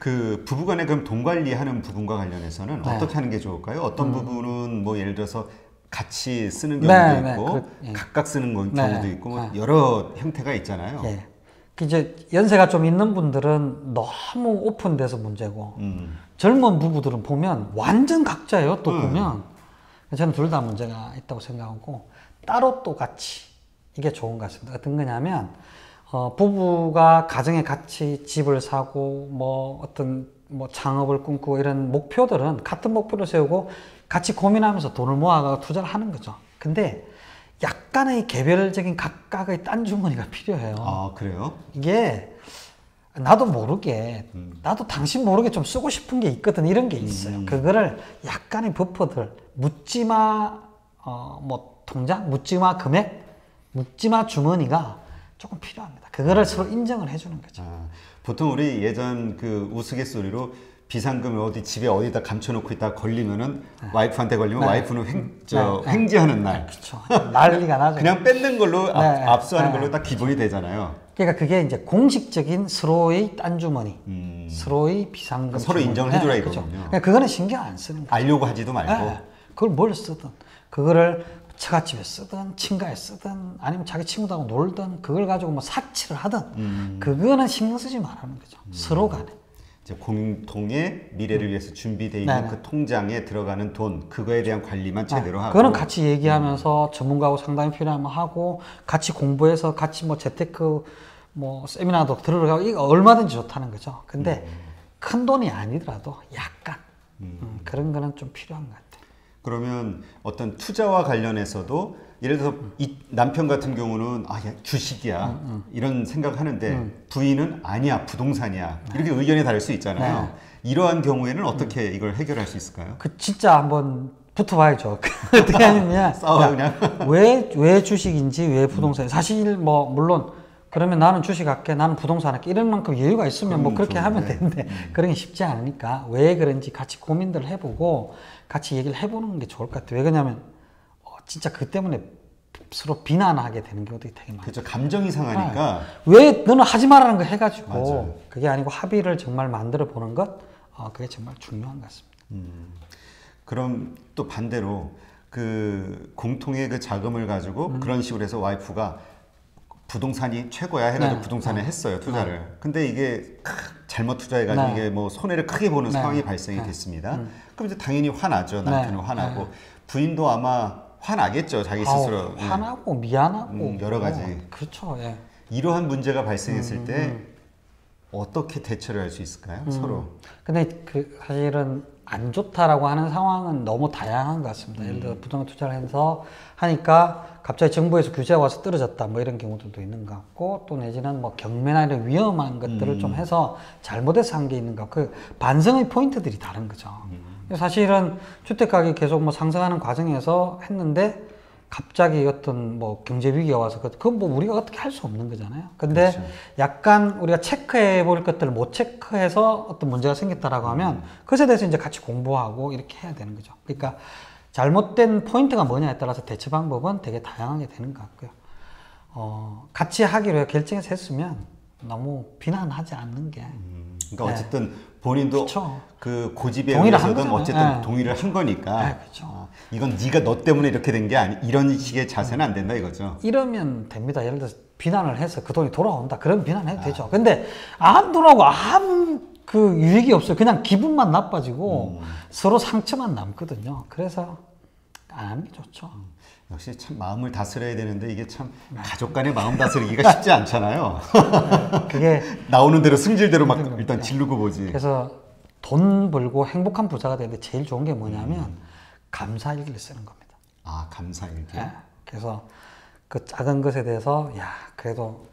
그 부부간에 그럼 돈 관리하는 부분과 관련해서는 네. 어떻게 하는 게 좋을까요? 어떤 부분은 뭐 예를 들어서 같이 쓰는 경우도 있고 예. 각각 쓰는 경우도 네. 있고 뭐 여러 형태가 있잖아요. 예. 이제 연세가 좀 있는 분들은 너무 오픈돼서 문제고 젊은 부부들은 보면 완전 각자예요. 또 보면 저는 둘 다 문제가 있다고 생각하고 따로 또 같이 이게 좋은 것 같습니다. 어떤 거냐면 부부가 가정에 같이 집을 사고 뭐 어떤 뭐 창업을 꿈꾸고 이런 목표들은 같은 목표를 세우고 같이 고민하면서 돈을 모아가 투자를 하는 거죠. 근데 약간의 개별적인 각각의 딴 주머니가 필요해요. 아, 그래요? 이게 나도 모르게 나도 당신 모르게 좀 쓰고 싶은 게 있거든. 이런 게 있어요. 그거를 약간의 버퍼들 묻지마 뭐 통장, 묻지마 금액, 묻지마 주머니가 조금 필요합니다. 그거를 서로 인정을 해주는 거죠. 보통 우리 예전 그 우스갯소리로 비상금을 어디 집에 어디다 감춰놓고 있다 걸리면은 와이프한테 걸리면 와이프는 횡재하는 날. 그렇죠. 난리가 나죠. 그냥 뺏는 걸로 압수하는 걸로 딱 기본이 되잖아요. 그러니까 그게 이제 공식적인 서로의 딴 주머니, 서로의 비상금 서로 주머니. 인정을 해주라 그렇죠. 이거군요. 그러니까 그거는 신경 안 쓰는 거예요. 알려고 하지도 말고. 그걸 뭘 쓰든 그거를 처갓집에 쓰든 친가에 쓰든 아니면 자기 친구들하고 놀든 그걸 가지고 뭐 사치를 하든 그거는 신경 쓰지 말라는 거죠. 서로 간에. 이제 공통의 미래를 위해서 준비되어 있는 그 통장에 들어가는 돈 그거에 대한 관리만 제대로 하고 그거는 같이 얘기하면서 전문가하고 상담이 필요하면 하고 같이 공부해서 같이 뭐 재테크 뭐 세미나도 들어가고 이거 얼마든지 좋다는 거죠. 근데 큰 돈이 아니더라도 약간 그런 거는 좀 필요한 것 같아요. 그러면 어떤 투자와 관련해서도 예를 들어서 이 남편 같은 경우는 야, 주식이야 이런 생각을 하는데 부인은 아니야 부동산이야 이렇게 의견이 다를 수 있잖아요. 이러한 경우에는 어떻게 이걸 해결할 수 있을까요? 그 진짜 한번 붙어봐야죠. 어떻게 하느냐? 싸워 그냥. 왜 주식인지 왜 부동산? 사실 뭐 물론 그러면 나는 주식 할게, 나는 부동산 할게 이런 만큼 여유가 있으면 뭐 그렇게 하면 되는데 그런 게 쉽지 않으니까 왜 그런지 같이 고민들을 해보고 같이 얘기를 해보는 게 좋을 것 같아요. 왜 그러냐면 진짜 그 때문에 서로 비난하게 되는 경우도 되게 많아요. 그렇죠. 감정이 상하니까. 왜 너는 하지 말라는 거 해가지고 맞아요. 그게 아니고 합의를 정말 만들어 보는 것 그게 정말 중요한 것 같습니다. 그럼 또 반대로 그 공통의 그 자금을 가지고 그런 식으로 해서 와이프가 부동산이 최고야 해가지고 부동산에 했어요 투자를. 근데 이게 잘못 투자해가지고 이게 뭐 손해를 크게 보는 상황이 발생이 됐습니다. 그럼 이제 당연히 화나죠. 남편은 화나고 부인도 아마 화나겠죠 자기 스스로. 화나고 미안하고 여러 가지. 그렇죠. 예. 이러한 문제가 발생했을 때 어떻게 대처를 할 수 있을까요? 서로. 근데 그 사실은 안 좋다라고 하는 상황은 너무 다양한 것 같습니다. 예를 들어 부동산 투자를 해서 하니까 갑자기 정부에서 규제가 와서 떨어졌다 뭐 이런 경우들도 있는 것 같고 또 내지는 뭐 경매나 이런 위험한 것들을 좀 해서 잘못해서 한 게 있는 것 같고 그 반성의 포인트들이 다른 거죠. 사실은 주택가격이 계속 뭐 상승하는 과정에서 했는데 갑자기 어떤 뭐 경제 위기가 와서 그건 뭐 우리가 어떻게 할 수 없는 거잖아요. 근데 그렇죠. 약간 우리가 체크해 볼 것들을 못 체크해서 어떤 문제가 생겼다라고 하면 그것에 대해서 이제 같이 공부하고 이렇게 해야 되는 거죠. 그러니까 잘못된 포인트가 뭐냐에 따라서 대처 방법은 되게 다양하게 되는 것 같고요. 같이 하기로 결정해서 했으면 너무 비난하지 않는 게. 그러니까 어쨌든 본인도 그쵸. 그 고집에 동의를 한 의해서든 거잖아요. 어쨌든 네. 동의를 한 거니까. 네, 그쵸. 이건 네가 너 때문에 이렇게 된 게 아니 이런 식의 자세는 안 된다 이거죠. 이러면 됩니다. 예를 들어서 비난을 해서 그 돈이 돌아온다. 그럼 비난해도 되죠. 근데 안 돌아오고 아무 그 유익이 없어요. 그냥 기분만 나빠지고 서로 상처만 남거든요. 그래서 안 하는 게 좋죠. 역시 참 마음을 다스려야 되는데 이게 참 가족 간의 마음 다스리기가 쉽지 않잖아요. 그게 나오는 대로 승질대로 막 일단 지르고 보지. 그래서 돈 벌고 행복한 부자가 되는데 제일 좋은 게 뭐냐면 감사일기를 쓰는 겁니다. 아, 감사일기. 네. 그래서 그 작은 것에 대해서 야 그래도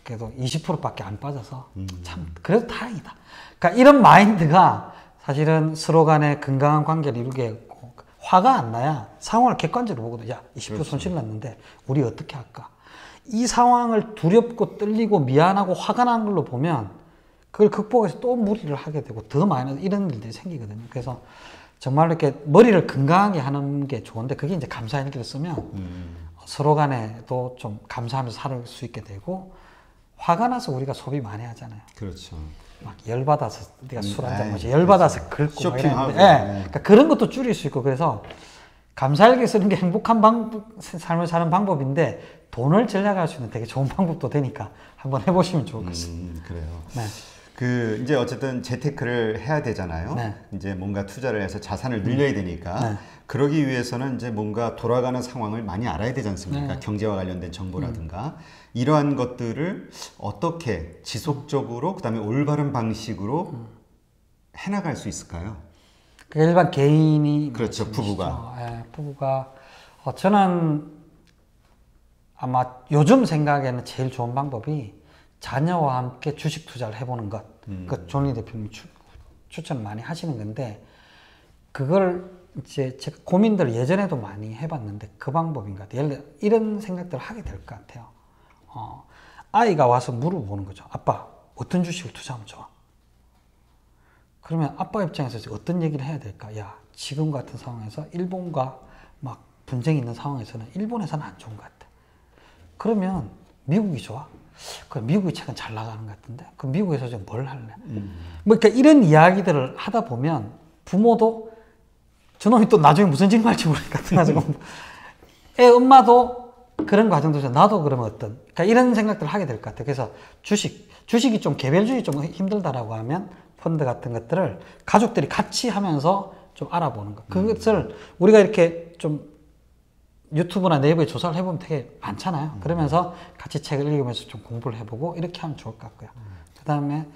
20%밖에 안 빠져서 참 그래도 다행이다. 그러니까 이런 마인드가 사실은 서로 간의 건강한 관계를 이루게 했고 화가 안 나야 상황을 객관적으로 보거든. 야 20% 그렇죠. 손실 났는데 우리 어떻게 할까? 이 상황을 두렵고 떨리고 미안하고 화가 나는 걸로 보면 그걸 극복해서 또 무리를 하게 되고 더 많이 이런 일들이 생기거든요. 그래서 정말 이렇게 머리를 건강하게 하는 게 좋은데 그게 이제 감사일기를 쓰면 서로 간에도 좀 감사하면서 살 수 있게 되고 화가 나서 우리가 소비 많이 하잖아요. 그렇죠. 막 열받아서 네가 술 한잔 마시, 그렇죠. 열받아서 긁고 막 쇼핑하고. 이러는데, 예. 그러니까 그런 것도 줄일 수 있고 그래서 감사일기 쓰는 게 행복한 삶을 사는 방법인데 돈을 절약할 수 있는 되게 좋은 방법도 되니까 한번 해보시면 좋을 것 같습니다. 그래요. 네. 그 이제 어쨌든 재테크를 해야 되잖아요. 네. 이제 뭔가 투자를 해서 자산을 늘려야 되니까 네. 그러기 위해서는 이제 뭔가 돌아가는 상황을 많이 알아야 되지 않습니까? 네. 경제와 관련된 정보라든가 이러한 것들을 어떻게 지속적으로 그다음에 올바른 방식으로 해나갈 수 있을까요? 그 일반 개인이 그렇죠, 말씀이시죠. 부부가. 예, 부부가 저는 아마 요즘 생각에는 제일 좋은 방법이 자녀와 함께 주식 투자를 해보는 것. 그 존리 대표님이 추천 많이 하시는 건데 그걸 이제 제가 고민들 예전에도 많이 해봤는데 그 방법인 것 같아요. 예를 들어 이런 생각들을 하게 될 것 같아요. 아이가 와서 물어보는 거죠. 아빠, 어떤 주식을 투자하면 좋아? 그러면 아빠 입장에서 어떤 얘기를 해야 될까? 야, 지금 같은 상황에서 일본과 막 분쟁이 있는 상황에서는 일본에서는 안 좋은 것 같아. 그러면 미국이 좋아? 그 미국이 최근 잘 나가는 것 같은데 그 미국에서 좀 뭘 할래? 뭐 그러니까 이런 이야기들을 하다 보면 부모도 저놈이 또 나중에 무슨 짓 할지 모르니까 애 엄마도 그런 과정도 나도 그러면 어떤 그러니까 이런 생각들을 하게 될 것 같아요. 그래서 주식이 좀 개별주의 좀 힘들다라고 하면 펀드 같은 것들을 가족들이 같이 하면서 좀 알아보는 것. 그것을 우리가 이렇게 좀 유튜브나 네이버에 조사를 해보면 되게 많잖아요. 그러면서 같이 책을 읽으면서 좀 공부를 해보고 이렇게 하면 좋을 것 같고요. 그 다음에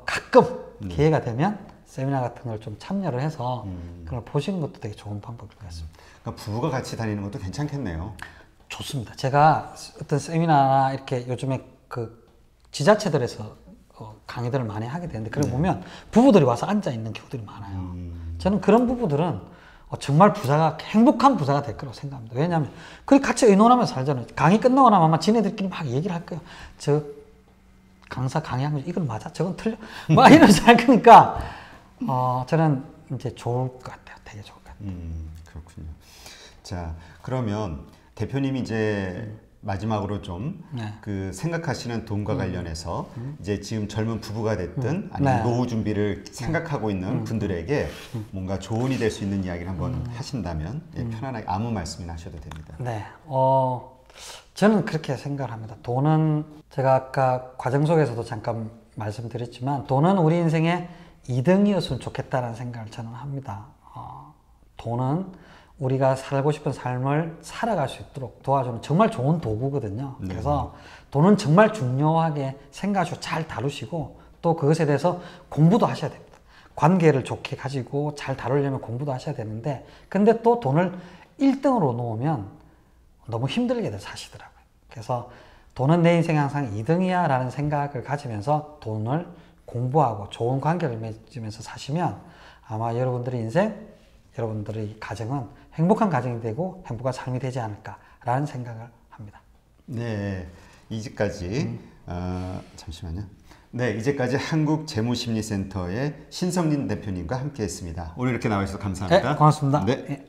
가끔 기회가 되면 세미나 같은 걸 좀 참여를 해서 그걸 보시는 것도 되게 좋은 방법일 것 같습니다. 그러니까 부부가 같이 다니는 것도 괜찮겠네요. 좋습니다. 제가 어떤 세미나나 이렇게 요즘에 그 지자체들에서 강의들을 많이 하게 되는데 그걸 보면 부부들이 와서 앉아 있는 경우들이 많아요. 저는 그런 부부들은 정말 행복한 부자가 될 거라고 생각합니다. 왜냐하면 그렇게 같이 의논하면서 살잖아요. 강의 끝나고 나면 아마 지네들끼리 막 얘기를 할 거예요. 저 강사 강의한 거 이건 맞아? 저건 틀려? 막 이러면서 할 거니까 저는 이제 좋을 것 같아요. 되게 좋을 것 같아요. 그렇군요. 자, 그러면 대표님이 이제 마지막으로 좀 그 생각하시는 돈과 관련해서 이제 지금 젊은 부부가 됐든 아니면 네. 노후 준비를 생각하고 있는 분들에게 뭔가 조언이 될 수 있는 이야기를 한번 하신다면 편안하게 아무 말씀이나 하셔도 됩니다. 네. 저는 그렇게 생각을 합니다. 돈은 제가 아까 과정 속에서도 잠깐 말씀드렸지만 돈은 우리 인생의 2등이었으면 좋겠다는 생각을 저는 합니다. 돈은 우리가 살고 싶은 삶을 살아갈 수 있도록 도와주는 정말 좋은 도구거든요. 그래서 돈은 정말 중요하게 생각하시고 잘 다루시고 또 그것에 대해서 공부도 하셔야 됩니다. 관계를 좋게 가지고 잘 다루려면 공부도 하셔야 되는데 근데 또 돈을 1등으로 놓으면 너무 힘들게 사시더라고요. 그래서 돈은 내 인생에 항상 2등이야 라는 생각을 가지면서 돈을 공부하고 좋은 관계를 맺으면서 사시면 아마 여러분들의 인생, 여러분들의 가정은 행복한 가정이 되고 행복한 삶이 되지 않을까라는 생각을 합니다. 네, 이제까지 잠시만요. 네, 이제까지 한국재무심리센터의 신성린 대표님과 함께했습니다. 오늘 이렇게 나와주셔서 감사합니다. 네, 고맙습니다. 네. 네.